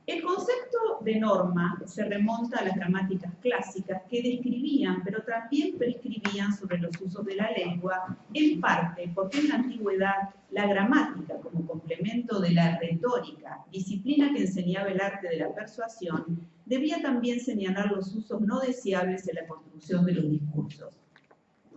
El concepto de norma se remonta a las gramáticas clásicas que describían, pero también prescribían sobre los usos de la lengua, en parte porque en la antigüedad la gramática, como complemento de la retórica, disciplina que enseñaba el arte de la persuasión, debía también señalar los usos no deseables en la construcción de los discursos.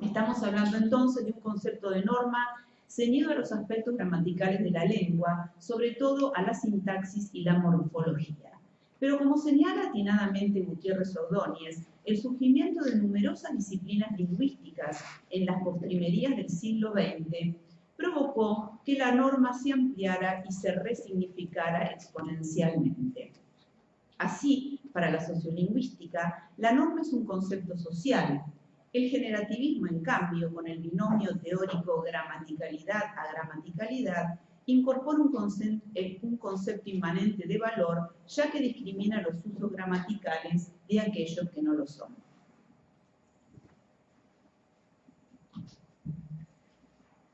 Estamos hablando entonces de un concepto de norma ceñido a los aspectos gramaticales de la lengua, sobre todo a la sintaxis y la morfología. Pero como señala atinadamente Gutiérrez Ordóñez, el surgimiento de numerosas disciplinas lingüísticas en las postrimerías del siglo XX provocó que la norma se ampliara y se resignificara exponencialmente. Así, para la sociolingüística, la norma es un concepto social. El generativismo, en cambio, con el binomio teórico gramaticalidad a gramaticalidad, incorpora un concepto inmanente de valor, ya que discrimina los usos gramaticales de aquellos que no lo son.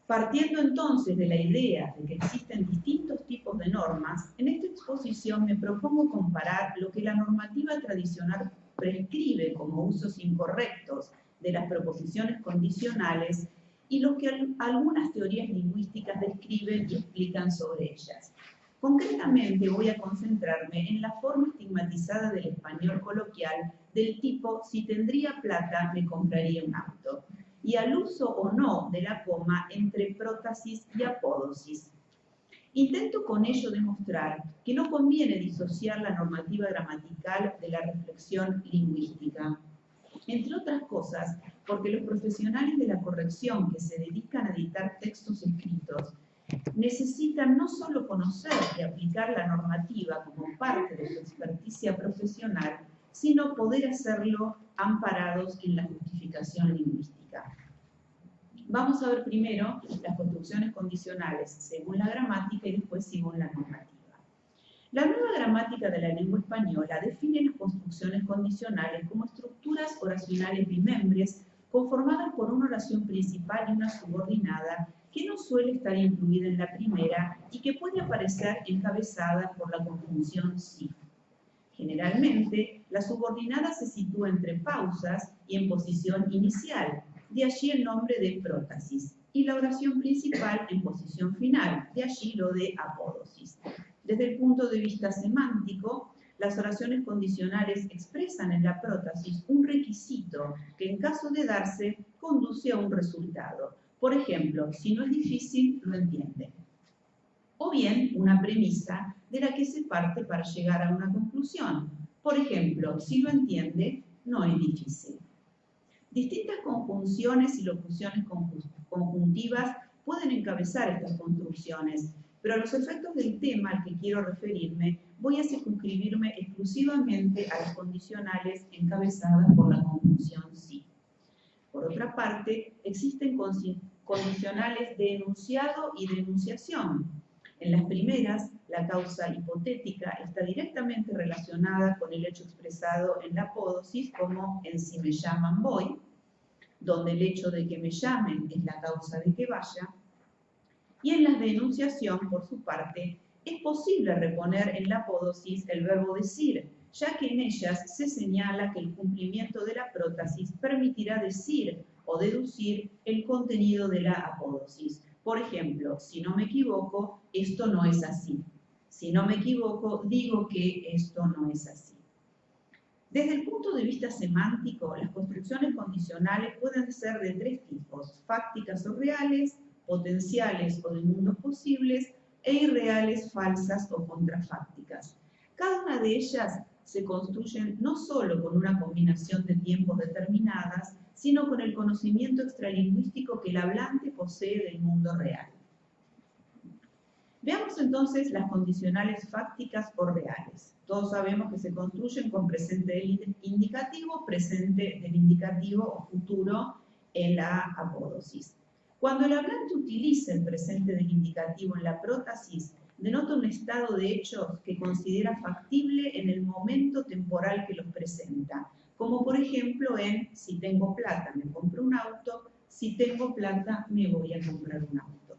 Partiendo entonces de la idea de que existen distintos tipos de normas, en esta exposición me propongo comparar lo que la normativa tradicional prescribe como usos incorrectos de las proposiciones condicionales y lo que algunas teorías lingüísticas describen y explican sobre ellas. Concretamente voy a concentrarme en la forma estigmatizada del español coloquial del tipo si tendría plata me compraría un auto, y al uso o no de la coma entre prótasis y apódosis. Intento con ello demostrar que no conviene disociar la normativa gramatical de la reflexión lingüística, entre otras cosas porque los profesionales de la corrección que se dedican a editar textos escritos necesitan no solo conocer y aplicar la normativa como parte de su experticia profesional, sino poder hacerlo amparados en la justificación lingüística. Vamos a ver primero las construcciones condicionales según la gramática y después según la normativa. La nueva gramática de la lengua española define las construcciones condicionales como estructuras oracionales bimembres conformadas por una oración principal y una subordinada que no suele estar incluida en la primera y que puede aparecer encabezada por la conjunción si. Generalmente, la subordinada se sitúa entre pausas y en posición inicial, de allí el nombre de prótasis, y la oración principal en posición final, de allí lo de apódosis. Desde el punto de vista semántico, las oraciones condicionales expresan en la prótasis un requisito que en caso de darse conduce a un resultado. Por ejemplo, si no es difícil, lo entiende. O bien una premisa de la que se parte para llegar a una conclusión. Por ejemplo, si lo entiende, no es difícil. Distintas conjunciones y locuciones conjuntivas pueden encabezar estas construcciones, pero a los efectos del tema al que quiero referirme, voy a circunscribirme exclusivamente a las condicionales encabezadas por la conjunción sí. Por otra parte, existen condicionales de enunciado y de enunciación. En las primeras, la causa hipotética está directamente relacionada con el hecho expresado en la apódosis, como en si me llaman voy, donde el hecho de que me llamen es la causa de que vaya, y en las de enunciación, por su parte, es posible reponer en la apódosis el verbo decir, ya que en ellas se señala que el cumplimiento de la prótasis permitirá decir o deducir el contenido de la apódosis. Por ejemplo, si no me equivoco, esto no es así. Si no me equivoco, digo que esto no es así. Desde el punto de vista semántico, las construcciones condicionales pueden ser de tres tipos: fácticas o reales, potenciales o de mundos posibles, e irreales, falsas o contrafácticas. Cada una de ellas se construyen no solo con una combinación de tiempos determinadas, sino con el conocimiento extralingüístico que el hablante posee del mundo real. Veamos entonces las condicionales fácticas o reales. Todos sabemos que se construyen con presente del indicativo, presente del indicativo o futuro en la apódosis. Cuando el hablante utiliza el presente del indicativo en la prótasis, denota un estado de hechos que considera factible en el momento temporal que los presenta, como por ejemplo en si tengo plata me compro un auto, si tengo plata me voy a comprar un auto.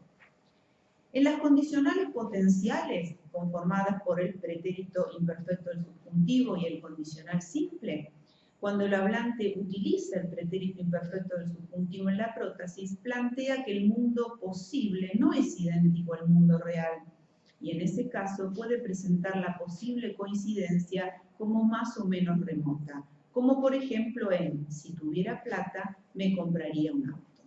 En las condicionales potenciales conformadas por el pretérito imperfecto del subjuntivo y el condicional simple, cuando el hablante utiliza el pretérito imperfecto del subjuntivo en la prótesis, plantea que el mundo posible no es idéntico al mundo real, y en ese caso puede presentar la posible coincidencia como más o menos remota, como por ejemplo en si tuviera plata me compraría un auto.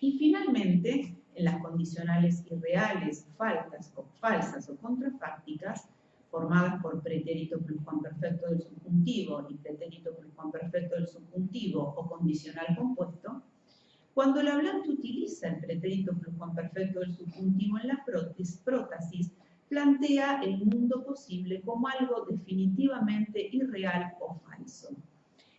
Y finalmente, en las condicionales irreales, falsas o contrafácticas, formadas por pretérito pluscuamperfecto del subjuntivo y pretérito pluscuamperfecto del subjuntivo o condicional compuesto, cuando el hablante utiliza el pretérito pluscuamperfecto del subjuntivo en la prótesis, plantea el mundo posible como algo definitivamente irreal o falso.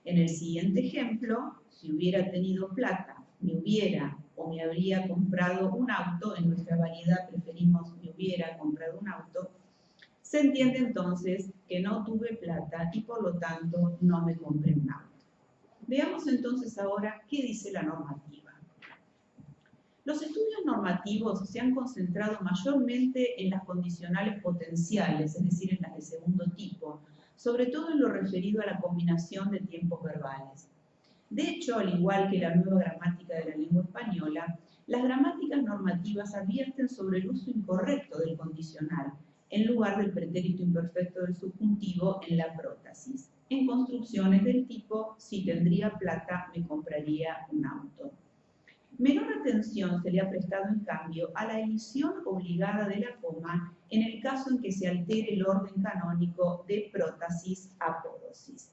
En el siguiente ejemplo, si hubiera tenido plata, me hubiera o me habría comprado un auto, en nuestra variedad preferimos me hubiera comprado un auto, se entiende entonces que no tuve plata y por lo tanto no me compré un auto. Veamos entonces ahora qué dice la normativa. Los estudios normativos se han concentrado mayormente en las condicionales potenciales, es decir, en las de segundo tipo, sobre todo en lo referido a la combinación de tiempos verbales. De hecho, al igual que la nueva gramática de la lengua española, las gramáticas normativas advierten sobre el uso incorrecto del condicional, en lugar del pretérito imperfecto del subjuntivo en la prótesis, en construcciones del tipo, si tendría plata, me compraría un auto. Menor atención se le ha prestado, en cambio, a la emisión obligada de la coma en el caso en que se altere el orden canónico de prótesis a pódosis.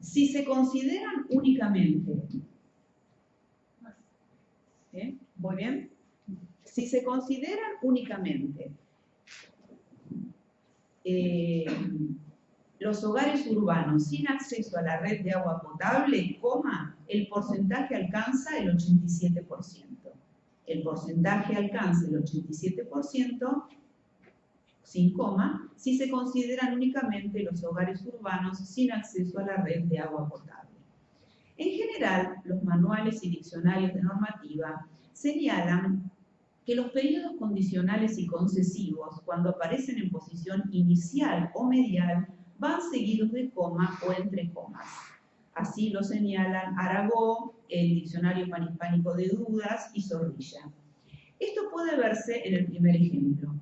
Si se consideran únicamente, ¿voy bien? Si se consideran únicamente los hogares urbanos sin acceso a la red de agua potable, coma, el porcentaje alcanza el 87%. El porcentaje alcanza el 87%, sin coma, si se consideran únicamente los hogares urbanos sin acceso a la red de agua potable. En general, los manuales y diccionarios de normativa señalan que los periodos condicionales y concesivos, cuando aparecen en posición inicial o medial, van seguidos de coma o entre comas. Así lo señalan Aragó, el Diccionario Panhispánico de Dudas y Zorrilla. Esto puede verse en el primer ejemplo.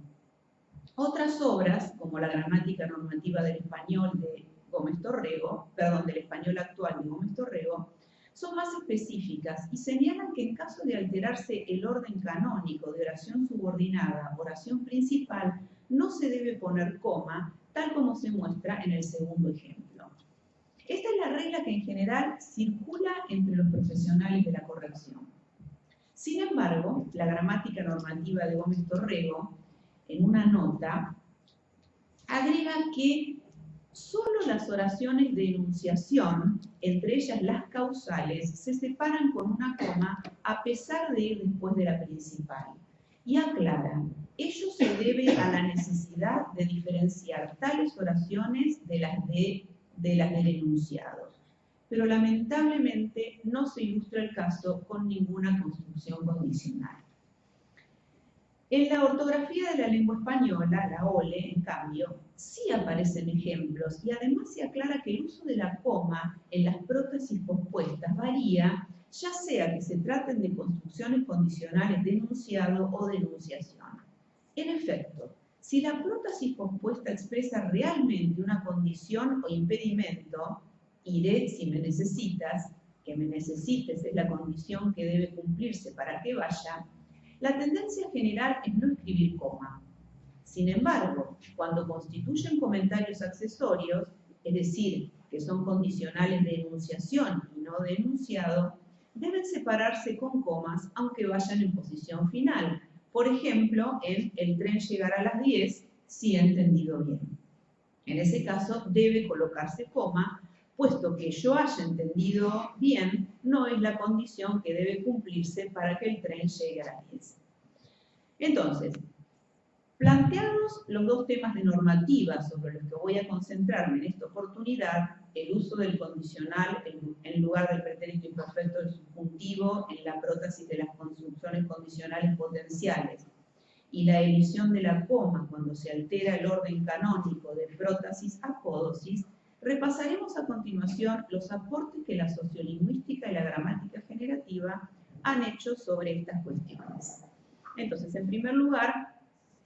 Otras obras, como la Gramática Normativa del Español de Gómez Torrego, del español actual de Gómez Torrego, son más específicas y señalan que en caso de alterarse el orden canónico de oración subordinada a oración principal, no se debe poner coma, tal como se muestra en el segundo ejemplo. Esta es la regla que en general circula entre los profesionales de la corrección. Sin embargo, la Gramática Normativa de Gómez Torrego, en una nota, agrega que solo las oraciones de enunciación, entre ellas las causales, se separan con una coma a pesar de ir después de la principal. Y aclara, ello se debe a la necesidad de diferenciar tales oraciones de las del enunciado. Pero lamentablemente no se ilustra el caso con ninguna construcción condicional. En la ortografía de la lengua española, la OLE, en cambio, sí aparecen ejemplos y además se aclara que el uso de la coma en las prótesis pospuestas varía, ya sea que se traten de construcciones condicionales de enunciado o de enunciación. En efecto, si la prótesis pospuesta expresa realmente una condición o impedimento, iré si me necesitas, que me necesites es la condición que debe cumplirse para que vaya, la tendencia general es no escribir coma. Sin embargo, cuando constituyen comentarios accesorios, es decir, que son condicionales de enunciación y no de enunciado, deben separarse con comas aunque vayan en posición final. Por ejemplo, en el tren llegará a las 10, si he entendido bien. En ese caso debe colocarse coma, puesto que yo haya entendido bien, no es la condición que debe cumplirse para que el tren llegue a las 10. Entonces, planteados los dos temas de normativa sobre los que voy a concentrarme en esta oportunidad, el uso del condicional en lugar del pretérito imperfecto del subjuntivo en la prótesis de las construcciones condicionales potenciales, y la emisión de la coma cuando se altera el orden canónico de prótesis-apódosis, repasaremos a continuación los aportes que la sociolingüística y la gramática generativa han hecho sobre estas cuestiones. Entonces, en primer lugar,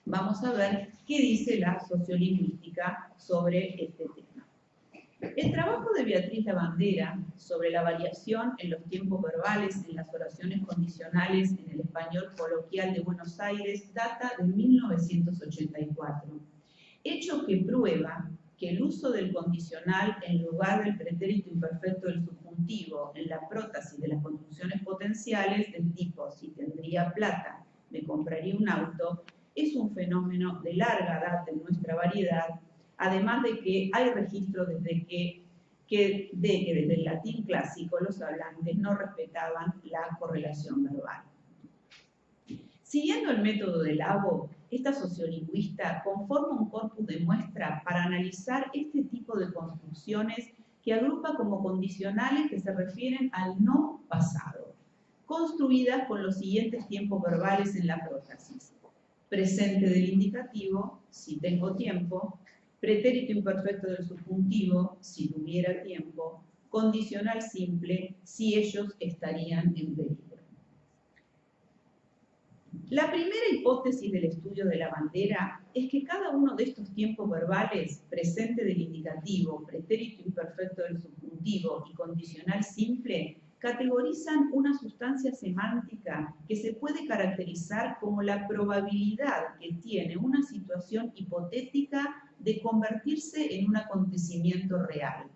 vamos a ver qué dice la sociolingüística sobre este tema. El trabajo de Beatriz Lavandera sobre la variación en los tiempos verbales en las oraciones condicionales en el español coloquial de Buenos Aires data de 1984, hecho que prueba que el uso del condicional en lugar del pretérito imperfecto del subjuntivo en la prótesis de las construcciones potenciales del tipo si tendría plata, me compraría un auto, es un fenómeno de larga data en nuestra variedad, además de que hay registros desde que desde el latín clásico los hablantes no respetaban la correlación verbal. Siguiendo el método de Labo, esta sociolingüista conforma un corpus de muestra para analizar este tipo de construcciones que agrupa como condicionales que se refieren al no pasado, construidas con los siguientes tiempos verbales en la prótesis: presente del indicativo, si tengo tiempo; pretérito imperfecto del subjuntivo, si tuviera tiempo; condicional simple, si ellos estarían en peligro. La primera hipótesis del estudio de Lavandera es que cada uno de estos tiempos verbales, presente del indicativo, pretérito imperfecto del subjuntivo y condicional simple, categorizan una sustancia semántica que se puede caracterizar como la probabilidad que tiene una situación hipotética de convertirse en un acontecimiento real.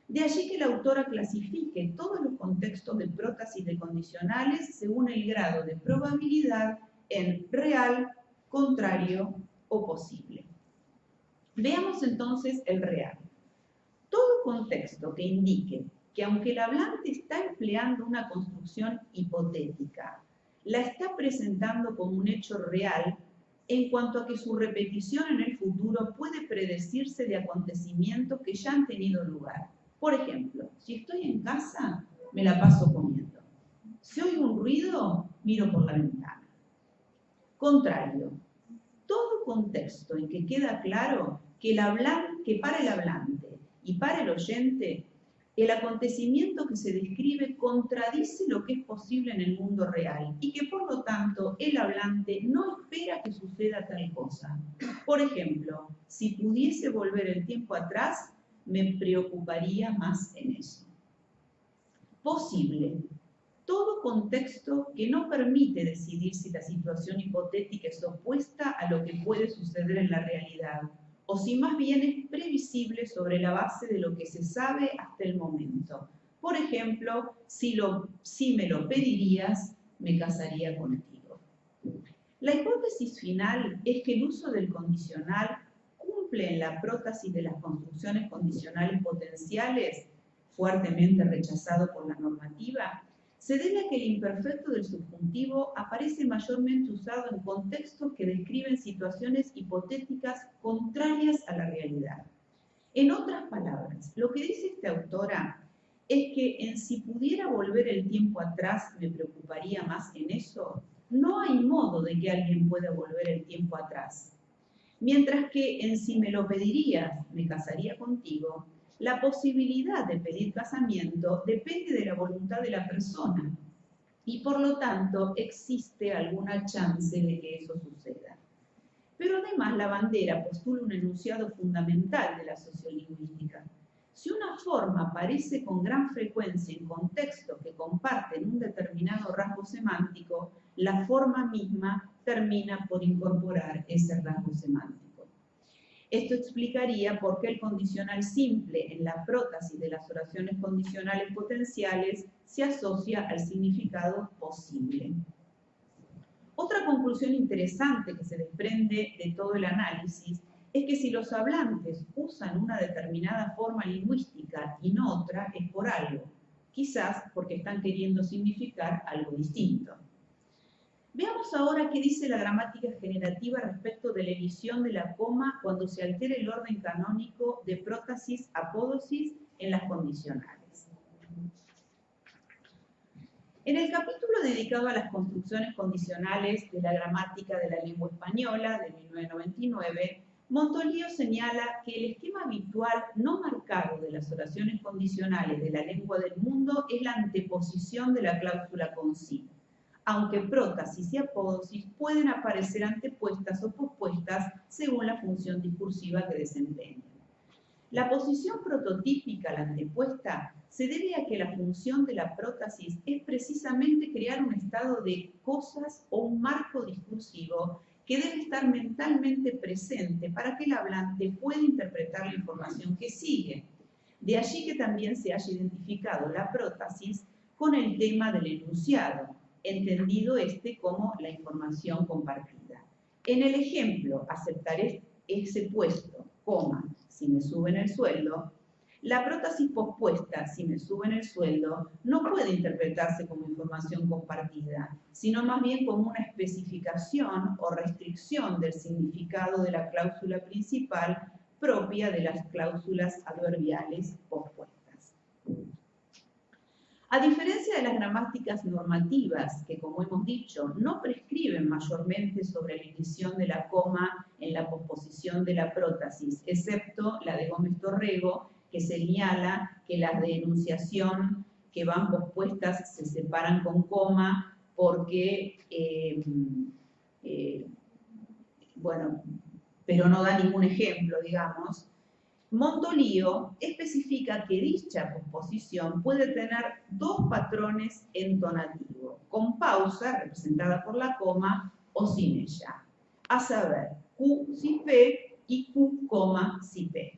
De allí que la autora clasifique todos los contextos de prótesis de condicionales según el grado de probabilidad en real, contrario o posible. Veamos entonces el real. Todo contexto que indique que aunque el hablante está empleando una construcción hipotética, la está presentando como un hecho real en cuanto a que su repetición en el futuro puede predecirse de acontecimientos que ya han tenido lugar. Por ejemplo, si estoy en casa, me la paso comiendo. Si oigo un ruido, miro por la ventana. Contrario, todo contexto en que queda claro que para el hablante y para el oyente, el acontecimiento que se describe contradice lo que es posible en el mundo real y que por lo tanto el hablante no espera que suceda tal cosa. Por ejemplo, si pudiese volver el tiempo atrás, me preocuparía más en eso. Posible. Todo contexto que no permite decidir si la situación hipotética es opuesta a lo que puede suceder en la realidad, o si más bien es previsible sobre la base de lo que se sabe hasta el momento. Por ejemplo, si me lo pedirías, me casaría contigo. La hipótesis final es que el uso del condicional cumple en la prótesis de las construcciones condicionales potenciales, fuertemente rechazado por la normativa, se debe a que el imperfecto del subjuntivo aparece mayormente usado en contextos que describen situaciones hipotéticas contrarias a la realidad. En otras palabras, lo que dice esta autora es que en si pudiera volver el tiempo atrás me preocuparía más en eso, no hay modo de que alguien pueda volver el tiempo atrás. Mientras que en si me lo pedirías, me casaría contigo, la posibilidad de pedir casamiento depende de la voluntad de la persona y por lo tanto existe alguna chance de que eso suceda. Pero además Lavandera postula un enunciado fundamental de la sociolingüística. Si una forma aparece con gran frecuencia en contextos que comparten un determinado rasgo semántico, la forma misma termina por incorporar ese rasgo semántico. Esto explicaría por qué el condicional simple en la prótesis de las oraciones condicionales potenciales se asocia al significado posible. Otra conclusión interesante que se desprende de todo el análisis es que si los hablantes usan una determinada forma lingüística y no otra, es por algo, quizás porque están queriendo significar algo distinto. Veamos ahora qué dice la gramática generativa respecto de la emisión de la coma cuando se altera el orden canónico de prótesis, apódosis en las condicionales. En el capítulo dedicado a las construcciones condicionales de la gramática de la lengua española de 1999, Montoliu señala que el esquema habitual no marcado de las oraciones condicionales de la lengua del mundo es la anteposición de la cláusula con sí, aunque prótasis y apódosis pueden aparecer antepuestas o pospuestas según la función discursiva que desempeñan. La posición prototípica, la antepuesta, se debe a que la función de la prótasis es precisamente crear un estado de cosas o un marco discursivo que debe estar mentalmente presente para que el hablante pueda interpretar la información que sigue. De allí que también se haya identificado la prótasis con el tema del enunciado, entendido como la información compartida. En el ejemplo, aceptaré ese puesto, coma, si me suben el sueldo, la prótasis pospuesta, si me suben el sueldo, no puede interpretarse como información compartida, sino más bien como una especificación o restricción del significado de la cláusula principal propia de las cláusulas adverbiales pospuestas. A diferencia de las gramáticas normativas, que como hemos dicho, no prescriben mayormente sobre la edición de la coma en la posposición de la prótasis, excepto la de Gómez Torrego, que señala que las de enunciación que van pospuestas se separan con coma porque, bueno, pero no da ningún ejemplo, digamos. Montoliu especifica que dicha posposición puede tener dos patrones entonativos, con pausa, representada por la coma, o sin ella, a saber, Q si P y Q, si P.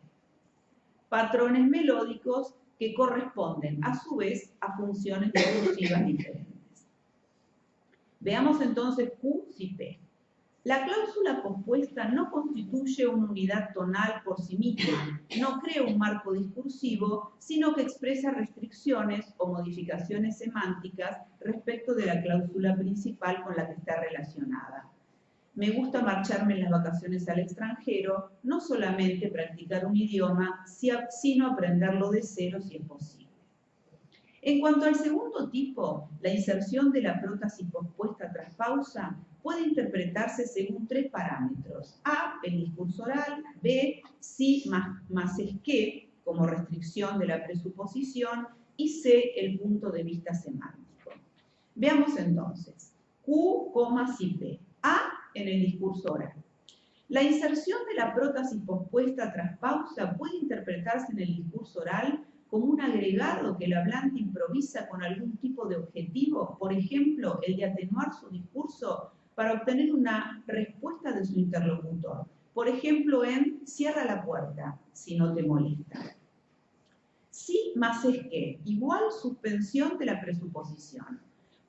Patrones melódicos que corresponden a su vez a funciones discursivas diferentes. Veamos entonces Q si P. La cláusula pospuesta no constituye una unidad tonal por sí misma, no crea un marco discursivo, sino que expresa restricciones o modificaciones semánticas respecto de la cláusula principal con la que está relacionada. Me gusta marcharme en las vacaciones al extranjero, no solamente practicar un idioma, sino aprenderlo de cero si es posible. En cuanto al segundo tipo, la inserción de la prótasis pospuesta tras pausa puede interpretarse según tres parámetros. A, el discurso oral; B, sí más es que, como restricción de la presuposición; y C, el punto de vista semántico. Veamos entonces. Q, sí P. A, en el discurso oral. La inserción de la prótasis pospuesta tras pausa puede interpretarse en el discurso oral como un agregado que el hablante improvisa con algún tipo de objetivo, por ejemplo, el de atenuar su discurso para obtener una respuesta de su interlocutor. Por ejemplo, en cierra la puerta, si no te molesta. Sí más es que, igual suspensión de la presuposición.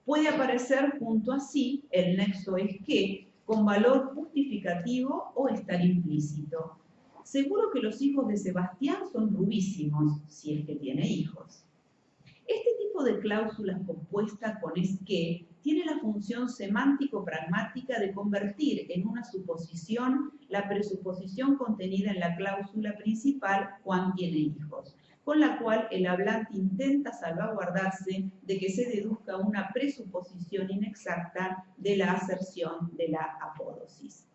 Puede aparecer junto a sí, el nexo es que, con valor justificativo o estar implícito. Seguro que los hijos de Sebastián son rubísimos, si es que tiene hijos. Este tipo de cláusulas pospuestas con es que tiene la función semántico-pragmática de convertir en una suposición la presuposición contenida en la cláusula principal Juan tiene hijos, con la cual el hablante intenta salvaguardarse de que se deduzca una presuposición inexacta de la aserción de la apódosis.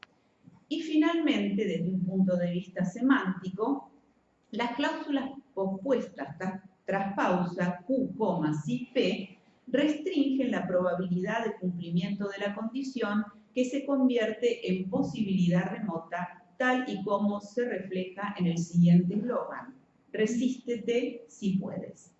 Y finalmente, desde un punto de vista semántico, las cláusulas pospuestas tras pausa, Q, sí P, restringen la probabilidad de cumplimiento de la condición que se convierte en posibilidad remota, tal y como se refleja en el siguiente eslogan: resístete si puedes.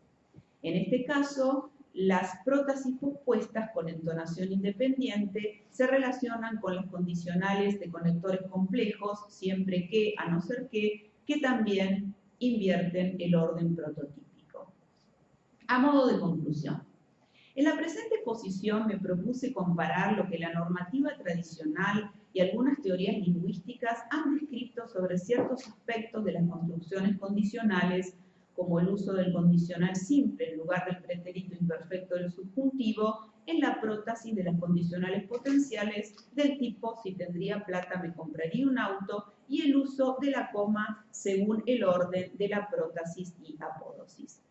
En este caso, las prótasis pospuestas con entonación independiente se relacionan con las condicionales de conectores complejos, siempre que, a no ser que también invierten el orden prototípico. A modo de conclusión, en la presente exposición me propuse comparar lo que la normativa tradicional y algunas teorías lingüísticas han descrito sobre ciertos aspectos de las construcciones condicionales como el uso del condicional simple en lugar del pretérito imperfecto del subjuntivo, en la prótesis de las condicionales potenciales del tipo si tendría plata me compraría un auto, y el uso de la coma según el orden de la prótesis y apódosis.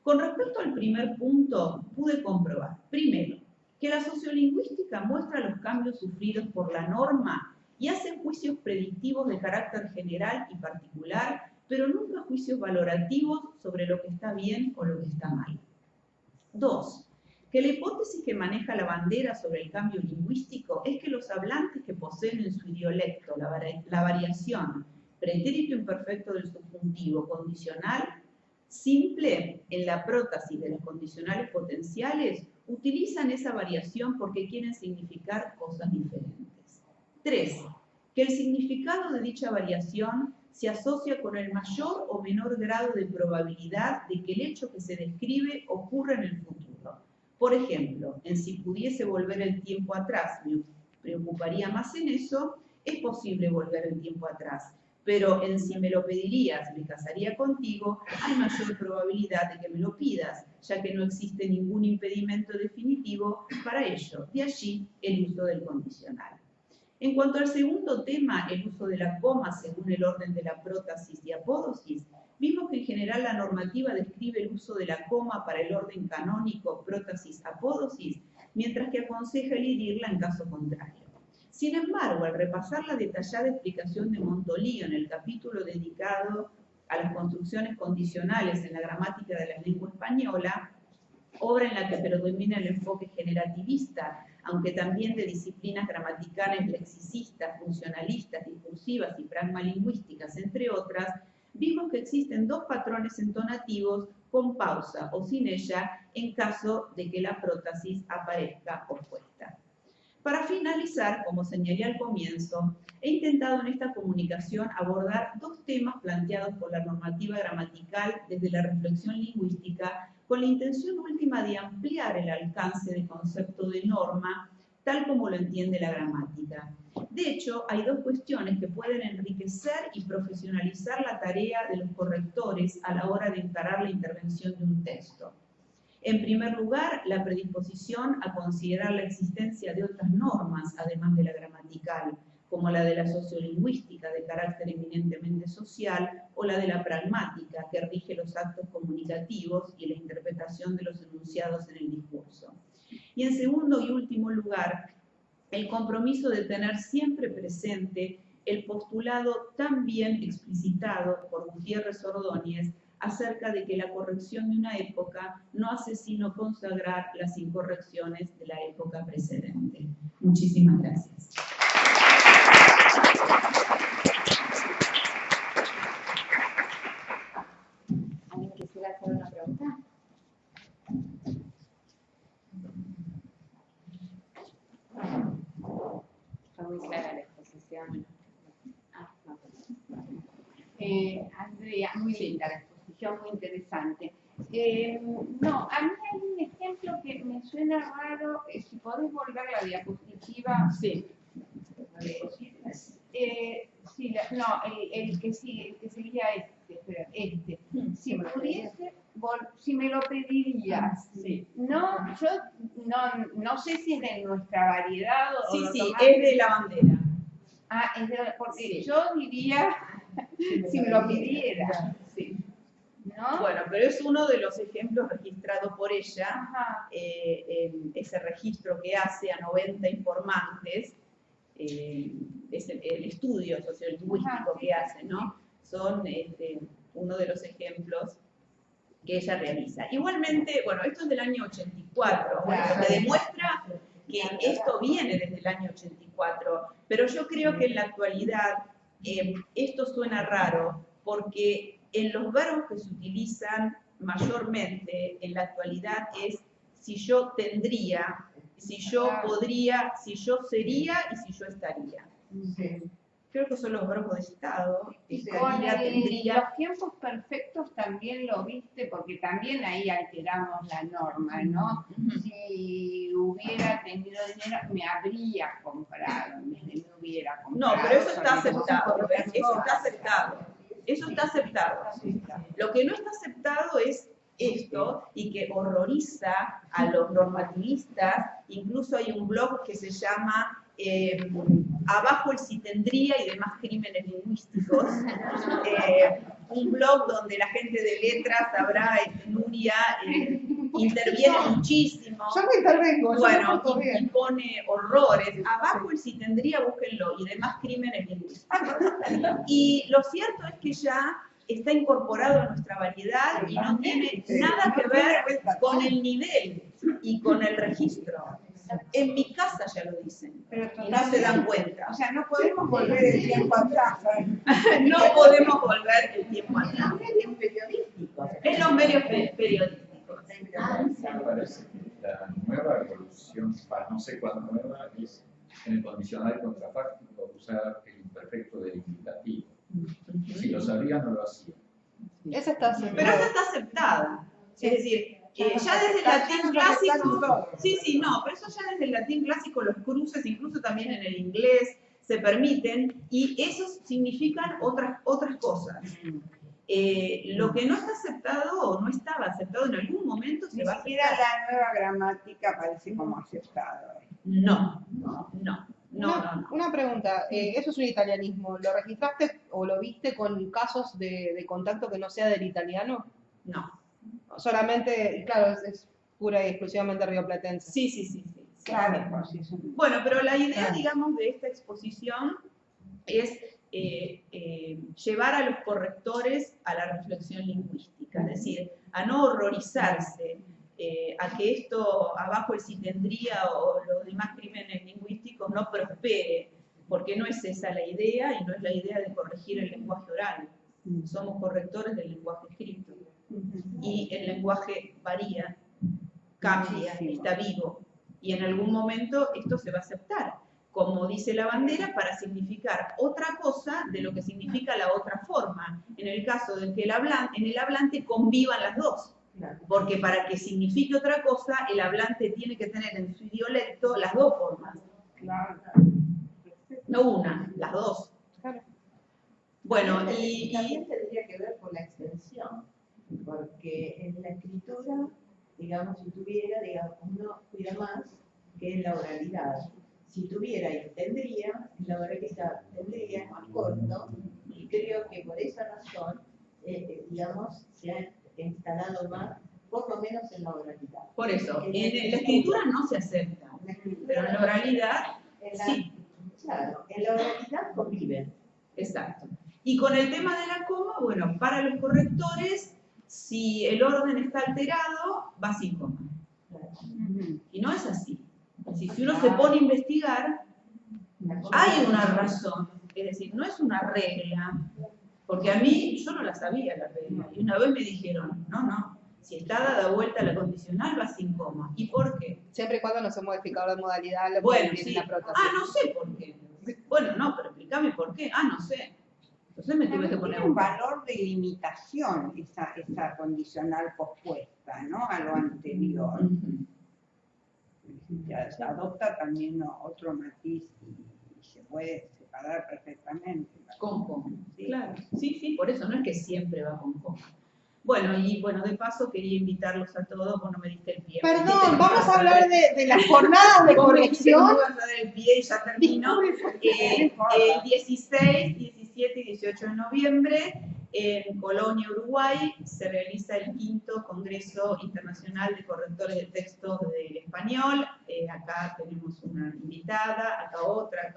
Con respecto al primer punto, pude comprobar, primero, que la sociolingüística muestra los cambios sufridos por la norma y hace juicios predictivos de carácter general y particular, pero nunca juicios valorativos sobre lo que está bien o lo que está mal. 2. Que la hipótesis que maneja la bandera sobre el cambio lingüístico es que los hablantes que poseen en su idiolecto la variación pretérito imperfecto del subjuntivo condicional simple en la prótesis de las condicionales potenciales utilizan esa variación porque quieren significar cosas diferentes. 3. Que el significado de dicha variación se asocia con el mayor o menor grado de probabilidad de que el hecho que se describe ocurra en el futuro. Por ejemplo, en si pudiese volver el tiempo atrás, me preocuparía más en eso, es posible volver el tiempo atrás. Pero en si me lo pedirías, me casaría contigo, hay mayor probabilidad de que me lo pidas, ya que no existe ningún impedimento definitivo para ello. De allí el uso del condicional. En cuanto al segundo tema, el uso de la coma según el orden de la prótesis y apódosis, vimos que en general la normativa describe el uso de la coma para el orden canónico prótesis-apódosis, mientras que aconseja elidirla en caso contrario. Sin embargo, al repasar la detallada explicación de Montolío en el capítulo dedicado a las construcciones condicionales en la gramática de la lengua española, obra en la que predomina el enfoque generativista, aunque también de disciplinas gramaticales lexicistas, funcionalistas, discursivas y pragmalingüísticas, entre otras, vimos que existen dos patrones entonativos con pausa o sin ella en caso de que la prótesis aparezca opuesta. Para finalizar, como señalé al comienzo, he intentado en esta comunicación abordar dos temas planteados por la normativa gramatical desde la reflexión lingüística con la intención última de ampliar el alcance del concepto de norma tal como lo entiende la gramática. De hecho, hay dos cuestiones que pueden enriquecer y profesionalizar la tarea de los correctores a la hora de encarar la intervención de un texto. En primer lugar, la predisposición a considerar la existencia de otras normas, además de la gramatical, como la de la sociolingüística de carácter eminentemente social o la de la pragmática, que rige los actos comunicativos y la interpretación de los enunciados en el discurso. Y en segundo y último lugar, el compromiso de tener siempre presente el postulado tan bien explicitado por Gutiérrez Ordóñez acerca de que la corrección de una época no hace sino consagrar las incorrecciones de la época precedente. Muchísimas gracias. ¿Alguien quisiera hacer una pregunta? Fue muy clara la exposición. Andrea, muy linda la exposición, muy interesante. No, a mí hay un ejemplo que me suena raro, si podés volver la diapositiva. Sí. Sí, no, el que sería este. Si pudiese, si me lo pedirías. Sí. No, yo no sé si es de nuestra variedad o Sí, lo sí, tomás es de la bandera. Ah, es de porque Sí. yo diría, si me lo pidiera. Sí. ¿No? Bueno, pero es uno de los ejemplos registrados por ella, Ajá. ese registro que hace a 90 informantes, es el estudio sociolingüístico que hace, ¿no? Son uno de los ejemplos que ella realiza. Igualmente, bueno, esto es del año 84, bueno, lo que demuestra que esto viene desde el año 84, pero yo creo que en la actualidad esto suena raro, porque en los verbos que se utilizan mayormente en la actualidad es si yo tendría, si yo podría, si yo sería y si yo estaría. Sí. Creo que son los verbos de estado. Y con los tiempos perfectos también lo viste, porque también ahí alteramos la norma, ¿no? Si hubiera tenido dinero, me habría comprado, en vez de me hubiera comprado. No, pero eso está aceptado, ¿ves? Eso está aceptado. Eso está aceptado. Lo que no está aceptado es esto, y que horroriza a los normativistas. Incluso hay un blog que se llama Abajo el si tendría y demás crímenes lingüísticos, un blog donde la gente de letras, Sabrá, Nuria, interviene muchísimo. Yo me intervengo, bueno, y pone horrores. Abajo el si tendría, búsquenlo, y demás crímenes lingüísticos. Y lo cierto es que ya está incorporado a nuestra variedad y no tiene nada que ver con el nivel y con el registro. En mi casa ya lo dicen, y no se dan cuenta. O sea, no podemos volver el tiempo atrás. No podemos volver el tiempo atrás. Medios periodísticos. En los medios periodísticos. Me parece que la nueva evolución, no sé cuándo nueva, es en el condicional contrafáctico usar el imperfecto del indicativo. Si lo sabía, no lo hacía. Esa está aceptada. Pero esa está aceptada. Es decir, ya desde el latín clásico, pero eso ya desde el latín clásico, los cruces, incluso también en el inglés, se permiten, y esos significan otras cosas. Lo que no está aceptado o no estaba aceptado en algún momento se va a Ni siquiera la nueva gramática parece como aceptado. No. Una pregunta, eso es un italianismo. ¿Lo registraste o lo viste con casos de contacto que no sea del italiano? No. Solamente, claro, es pura y exclusivamente rioplatense. Sí. Claro, pues sí. Bueno, pero la idea, digamos, de esta exposición es llevar a los correctores a la reflexión lingüística, es decir, a no horrorizarse, a que esto abajo el si tendría o los demás crímenes lingüísticos no prospere, porque no es esa la idea y no es la idea de corregir el lenguaje oral. Somos correctores del lenguaje escrito. Y el lenguaje varía, cambia, está vivo. Y en algún momento esto se va a aceptar, como dice la bandera, para significar otra cosa de lo que significa la otra forma. En el caso de que en el hablante convivan las dos. Porque para que signifique otra cosa, el hablante tiene que tener en su idiolecto las dos formas. No una, las dos. Bueno, y también tendría que ver con la extensión, porque en la escritura, digamos, si tuviera, uno cuida más que en la oralidad. Si tuviera y tendría, en la oralidad tendría más corto, y creo que por esa razón, digamos, se ha instalado más, por lo menos en la oralidad. Por eso, en la escritura no se acepta, pero en la oralidad sí. Claro, en la oralidad conviven. Exacto. Y con el tema de la coma, bueno, para los correctores, si el orden está alterado, va sin coma. Y no es así. Es decir, si uno se pone a investigar, hay una razón. Es decir, no es una regla. Porque a mí, yo no la sabía la regla. Y una vez me dijeron, no, si está dada vuelta la condicional, va sin coma. ¿Y por qué? Siempre y cuando no sea modificador de modalidad, lo bueno, tiene sí. la prótesis. No sé por qué. Bueno, no, pero explícame por qué. No sé. Entonces me tuve que poner Tiene un valor de limitación esa condicional pospuesta, ¿no? A lo anterior. Ya se adopta también otro matiz y se puede separar perfectamente. Con coma, claro. Sí, por eso no es que siempre va con coma. Bueno, de paso quería invitarlos a todos, vos no me diste el pie. Perdón, vamos a hablar de las jornadas de corrección. No vas a dar el pie y ya termino. El 16, 17 y 18 de noviembre, en Colonia, Uruguay, se realiza el 5º Congreso Internacional de Correctores de Textos del Español. Acá tenemos una invitada, acá otra,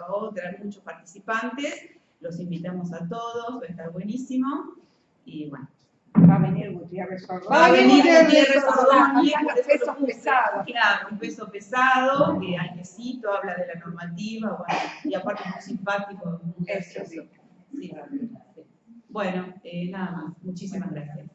muchos participantes. Los invitamos a todos, va a estar buenísimo. Y bueno. Va a venir Gutiérrez Ordóñez. Va a venir Gutiérrez Ordóñez, Pesos pesados. Claro, un peso pesado, que al quesito habla de la normativa, y aparte muy simpático, muy gracioso. Sí. Bueno, nada más. Muchísimas gracias.